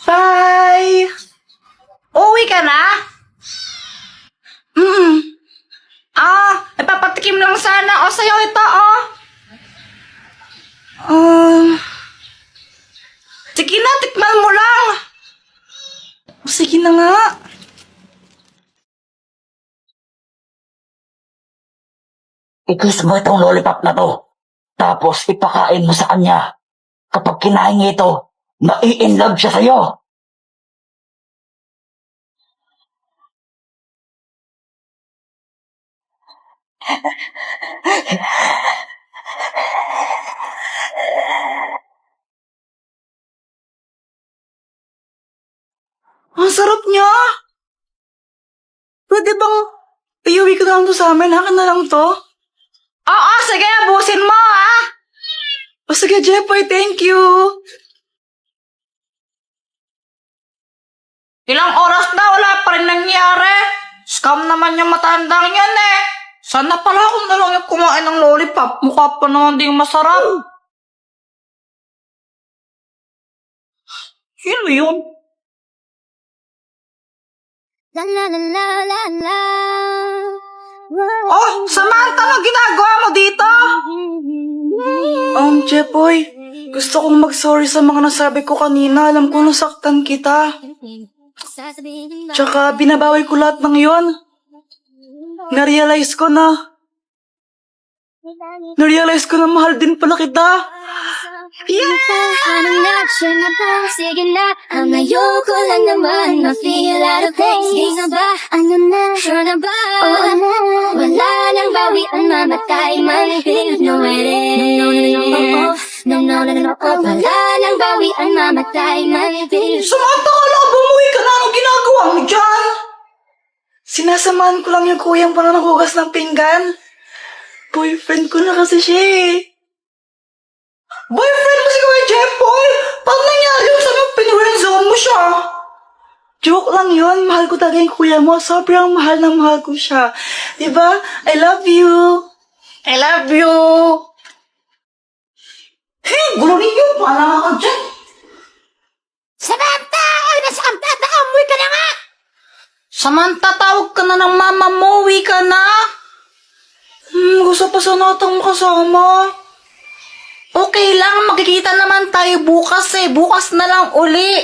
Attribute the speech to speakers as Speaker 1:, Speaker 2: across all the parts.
Speaker 1: Bye! Uwi ka na? Ipapatikim lang sana. O, sa'yo ito, oh. Sige na, tikman mo lang. O, sige na nga.
Speaker 2: Ikiss mo itong lollipop na to. Tapos ipakain mo sa kanya. Kapag kinain niya ito, mai-inlove siya sa'yo.
Speaker 1: Ang sarap niya. Pwede bang iuwi ko na lang to sa amin? Akin na lang to? Oo, sige. Busin mo, ha? O sige, Jepoy. Thank you. Ilang oras na, wala pa rin nangyari. Scam naman yung matandang yan, eh. Sana pala akong na lang yung kumain ng lollipop. Mukha pa naman din masarap. Sino yun?
Speaker 3: La la la la la la.
Speaker 1: Oh, Samantha, ano ginagawa mo dito? Jepoy, gusto kong mag-sorry sa mga nasabi ko kanina. Alam ko nasaktan kita. Tsaka binabawi ko lahat ng yon. Narealize ko na mahal din pala kita.
Speaker 3: Ano na, siya na ba? Sige na, ang ayoko lang naman ma-feel out of place. Di na ba? Ano na, siya na ba? Oo na, wala nang bawian, mamatay man. No, wala nang bawian, mamatay man.
Speaker 1: Samantha, kala ko bumuwi ka na. Anong ginagawa mo dyan? Sinasamahan ko lang yung kuyang para naghugas ng pinggan. Boyfriend ko na kasi siya, eh. Boyfriend mo si Kuya Jepoy? Paano nangyari yung sabi pinurenzone mo siya? Joke lang yun. Mahal ko talaga yung kuya mo. Sobrang mahal na mahal ko siya. Diba? I love you. I love you. Hey, gulo ninyo. Paala ka dyan.
Speaker 3: Samantha! Ay, nasakanta! Nakamuwi ka na nga!
Speaker 1: Samantha, tawag ka na ng mama mo. Uwi ka na. Gusto pa sana atang makasama. Okay lang, magkikita naman tayo bukas eh. Bukas na lang uli.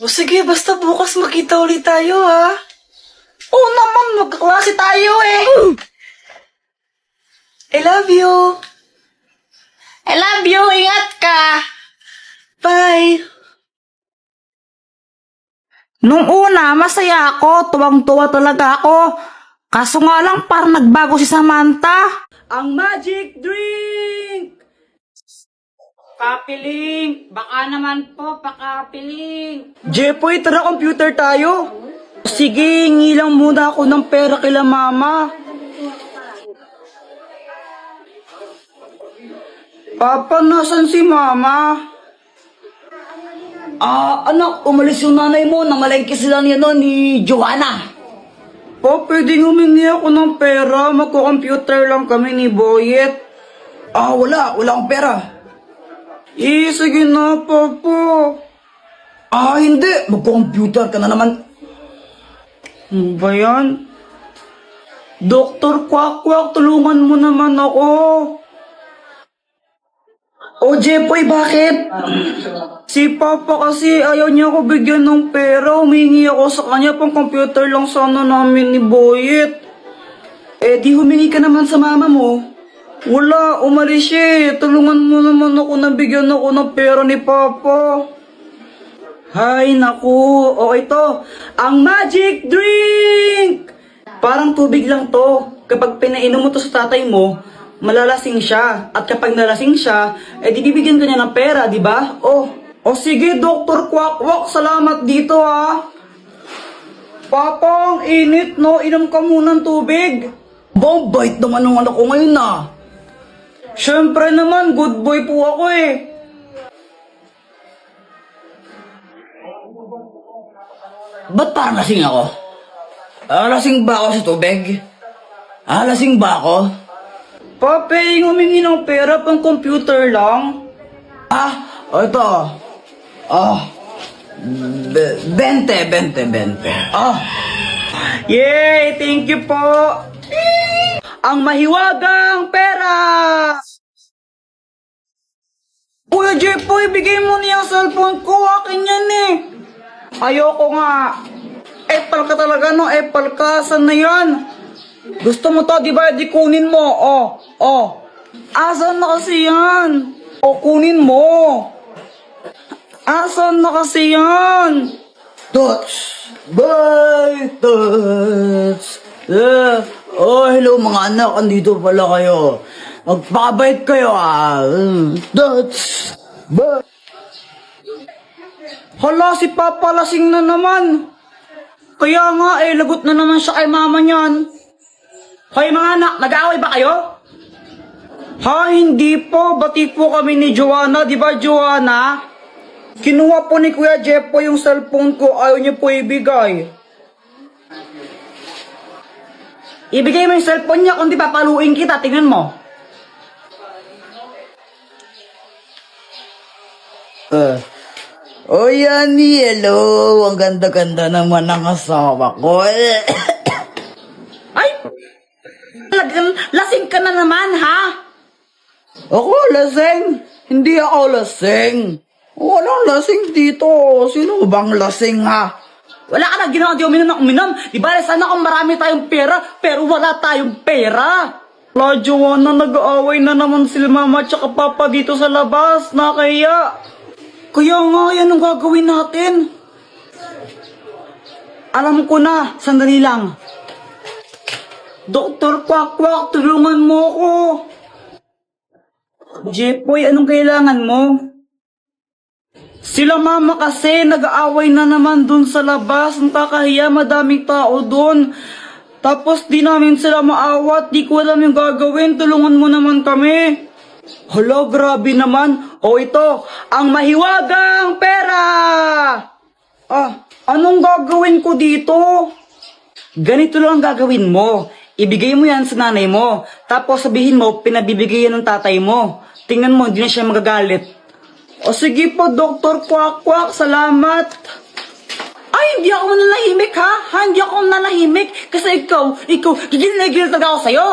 Speaker 1: O sige, basta bukas makita ulit tayo, ha? Oo naman, magkaklase tayo eh. I love you. I love you, ingat ka. Bye. Nung una, masaya ako. Tuwang-tuwa talaga ako. Kaso nga lang, parang nagbago si Samantha. Ang magic drink! Papiling! Baka naman po, pakapiling. Jepoy, tara computer tayo. Sige, hingi lang muna ako ng pera kila mama. Papa, nasan si mama?
Speaker 2: Anak, umalis yung nanay mo. Namalengke sila niya no, ni Joanna.
Speaker 1: Pa, pwedeng humingi ako ng pera. Magko-computer lang kami ni Boyet.
Speaker 2: Wala akong pera.
Speaker 1: Sige na, Papa.
Speaker 2: Hindi. Magko-computer ka na naman.
Speaker 1: Ano ba yan? Dr. Quack-Quack, tulungan mo naman ako. Jepoy, bakit? Si Papa kasi ayaw niya ako bigyan ng pera. Humingi ako sa kanya, pang computer lang sana namin ni Boyet. Di humingi ka naman sa mama mo. Wala, umalis siya. Tulungan mo naman ako na bigyan ako ng pera ni Papa. Hay, naku. Ito. Ang magic drink! Parang tubig lang to. Kapag pinainom mo to sa tatay mo, malalasing siya. At kapag nalasing siya, di bibigyan ka niya ng pera, di ba? Sige, Dr. Quack-Quack, salamat dito, ha. Papa, ang init, no? Inom ka muna ng tubig.
Speaker 2: Bait naman ng anak ko ngayon, na.
Speaker 1: Siyempre naman, good boy po ako, eh.
Speaker 2: Ba't parang lasing ako? Lasing ba ako sa tubig? Lasing ba ako?
Speaker 1: Pape, humingi ng pera pang computer lang.
Speaker 2: Ito.
Speaker 1: 20. Ah. Yay! Thank you po! Ang mahiwagang pera! Kuya Jepoy, bigay mo niya ang cellphone ko. Akin yan eh. Ayoko nga. Apple ka talaga, no? Apple ka. Saan na yan? Gusto mo to, di ba? Di kunin mo. Oh. Asan na kasi yan? O, kunin mo. Asan na kasi yan? Touch. Bye, touch. Oh, hello mga anak. Andito pala kayo. Magpakabait kayo Touch. Bye. Hala, si Papa lasing na naman. Kaya nga lagot na naman siya kay mama niyan. Hoy mga anak, nag-aaway ba kayo? Ha, hindi po. Bati po kami ni Joanna. Di ba, Joanna? Kinuha po ni Kuya Jeff po yung cellphone ko. Ayaw niya po ibigay. Ibigay mo yung cellphone niya kung di papaluin kita. Tingnan mo. Oh, yan, hello. Ang ganda-ganda naman ng asawa ko. Ay! Lasing ka na naman, ha? Ako lasing? Hindi ako lasing. Walang lasing dito. Sino bang lasing, ha? Wala ka na ginawa, di uminom na uminom. Di ba, sana kung marami tayong pera, pero wala tayong pera. La, Joanna, nag-aaway na naman sila mama at saka papa dito sa labas. Nakaya. Kaya nga, yan ang gagawin natin. Alam ko na, sandali lang. Dr. Quack, tulungan mo ako. Jepoy, anong kailangan mo? Sila mama kasi nag-aaway na naman dun sa labas. Ang kakahiya, madaming tao dun. Tapos di namin sila maawat, di ko alam yung gagawin. Tulungan mo naman kami. Hala, grabe naman. O ito, ang mahiwagang pera! Anong gagawin ko dito? Ganito lang ang gagawin mo. Ibigay mo yan sa nanay mo. Tapos sabihin mo, pinabibigay yan ng tatay mo. Tingnan mo, hindi na siya magagalit. O sige po, Dr. Quack, salamat. Ay, hindi ako nanahimik ha? Hindi ako nanahimik. Kasi ikaw, gigil na gigil talaga ako sa'yo.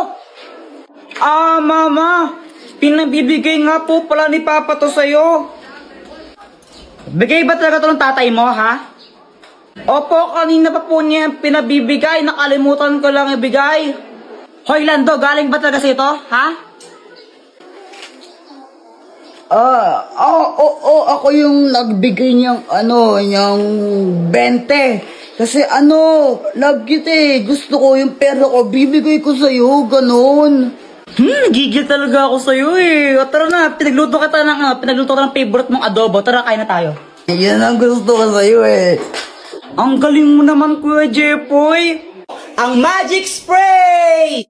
Speaker 1: Mama. Pinabibigay nga po pala ni Papa to sa'yo. Bigay ba talaga to ng tatay mo, ha? Opo, kanina pa po niya pinabibigay. Nakalimutan ko lang ibigay. Hoy, Lando, galing ba talaga sa'yo to, ha? Ako yung nagbigay niyang, yung 20. Kasi lagi gusto ko yung pera ko, bibigay ko sa'yo, ganun. Gigil talaga ako sa'yo eh. O, tara na, pinagluto ka ng favorite mong adobo. Tara, kain na tayo. Yan ang gusto ko sa'yo eh. Ang galing mo naman, Kuya Jepoy. Ang magic spray!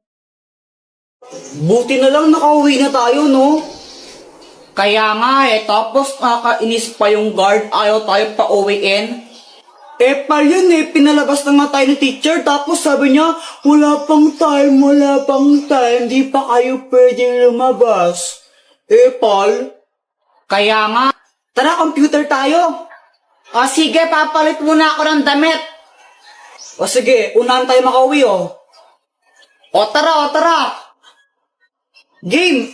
Speaker 1: Buti na lang nakauwi na tayo, no? Kaya nga tapos nakakainis pa yung guard. Ayaw tayo pa uwiin. Pal yun pinalabas na nga tayo ni teacher, tapos sabi niya, wala pang time, di pa kayo pwedeng lumabas. Pal? Kaya nga. Tara, computer tayo. O sige, papalit muna ako ng damit. O sige, unahan tayo makauwi O tara. Game!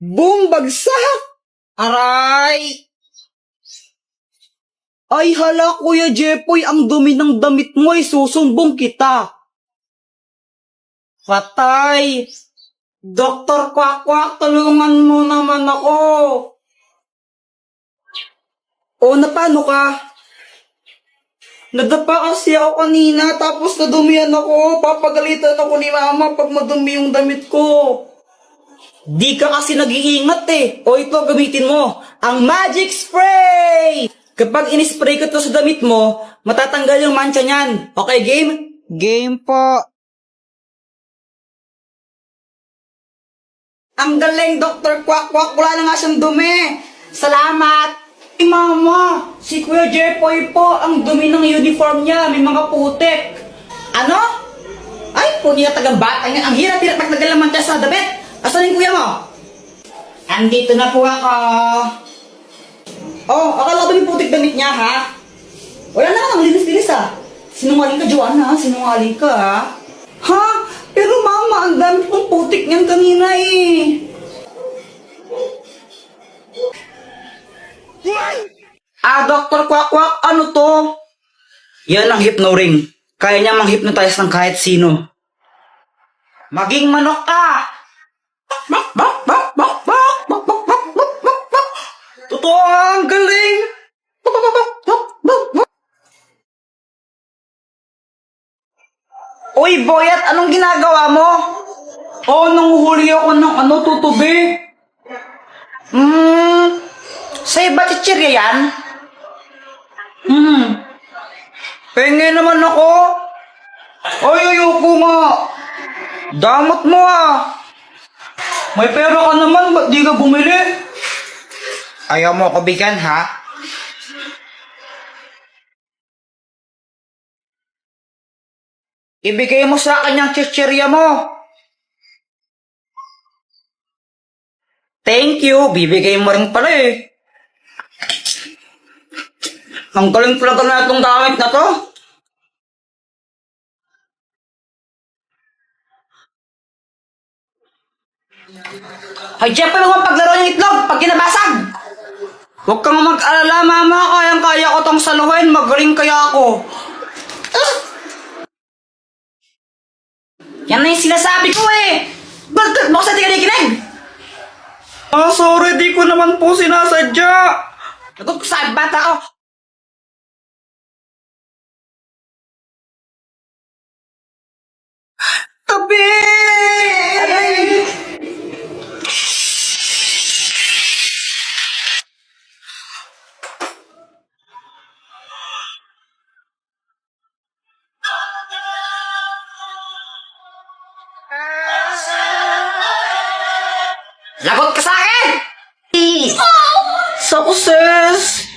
Speaker 1: Boom! Bagsak! Aray! Ay hala, Kuya Jepoy, ang dumi ng damit mo susumbong kita. Patay! Dr. Quack, tulungan mo naman ako. Paano ka? Nadapa kasi ako kanina, tapos nadumihan ako. Papagalitan ako ni mama pag madumi yung damit ko. Di ka kasi nag-iingat O ito, gamitin mo. Ang magic spray! Kapag in-spray ko to sa damit mo, matatanggal yung mancha niyan. Okay, game? Game po. Ang galing, Dr. Quack. Wala na nga siyang dumi. Salamat. Mama, si Kuya Jepoy po, ang dumi ng uniform niya. May mga putik. Ano? Ay, puni na tagang bata niya. Ang hirap-hirap magtagal ng mancha sa damit. Asan yung kuya mo? Andito na po ako. Oh, akala ko ba yung putik damit niya, ha? Wala na, ang linis-linis, ah. Sinungaling ka, Joanna, ha? Sinungaling ka, ha? Ha? Pero mama, ang dami pong putik niyan kanina, eh. Dr. Kwak-Kwak, ano to? Yan ang hypno-ring. Kaya niya mang-hypnotize ng kahit sino. Maging manok ka! Bak, bak, bak, bak, bak, bak, bak, bak, bak, bak, bak. Totoo, ang galing! Bak, bak, bak, bak, bak, bak. Uy, Boyat, anong ginagawa mo? Oh, nanguhuli ako ng tutubi. Sa'yo ba chichirya yan? Pengen naman ako. Ay, ayoko nga. Damot mo, ah. May pera ka naman, ba't di ka bumili? Ayaw mo ako bigyan, ha? Ibigay mo sa akin yung chichirya mo. Thank you, bibigay mo rin pala eh. Ang galing pala na itong gamit na to. Ay, Jeff, pa naman paglaro ng itlog pag kinabasag. Huwag kang mag-alala, mama. Kayang-kaya ko tong saluhin. Magaling kaya ako. Yan na yung sinasabi ko eh. Bakit mo kasi tigilig-gilig? Sorry, di ko naman po sinasadya. Nagot ko sa bata ko. Tabi! Lagot ka sa akin! Success!